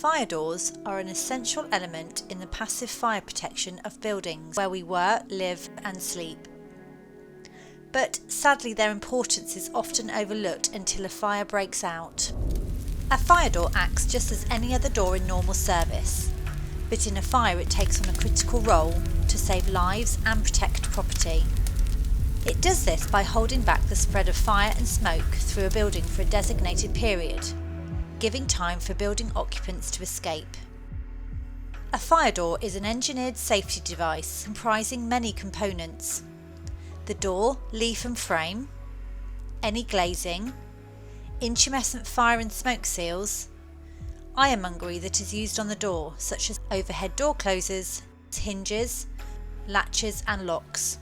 Fire doors are an essential element in the passive fire protection of buildings where we work, live and sleep. But sadly their importance is often overlooked until a fire breaks out. A fire door acts just as any other door in normal service, but in a fire it takes on a critical role to save lives and protect property. It does this by holding back the spread of fire and smoke through a building for a designated period, giving time for building occupants to escape. A fire door is an engineered safety device comprising many components: the door, leaf and frame, any glazing, intumescent fire and smoke seals, ironmongery that is used on the door such as overhead door closers, hinges, latches and locks.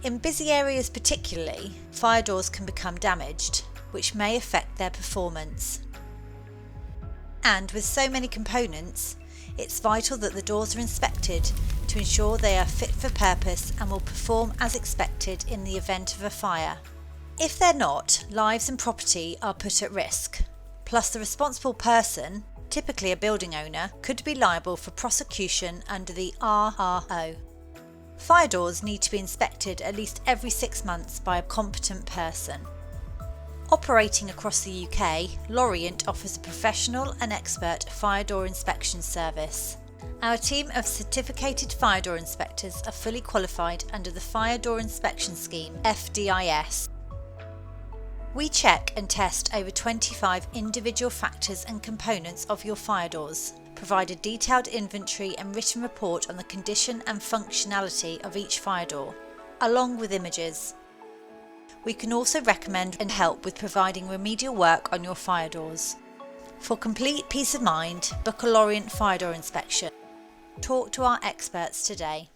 In busy areas particularly, fire doors can become damaged, which may affect their performance. And with so many components, it's vital that the doors are inspected to ensure they are fit for purpose and will perform as expected in the event of a fire. If they're not, lives and property are put at risk. Plus the responsible person, typically a building owner, could be liable for prosecution under the RRO. Fire doors need to be inspected at least every 6 months by a competent person. Operating across the UK, Lorient offers a professional and expert fire door inspection service. Our team of certificated fire door inspectors are fully qualified under the Fire Door Inspection Scheme, FDIS. We check and test over 25 individual factors and components of your fire doors, provide a detailed inventory and written report on the condition and functionality of each fire door, along with images. We can also recommend and help with providing remedial work on your fire doors. For complete peace of mind, book a Lorient fire door inspection. Talk to our experts today.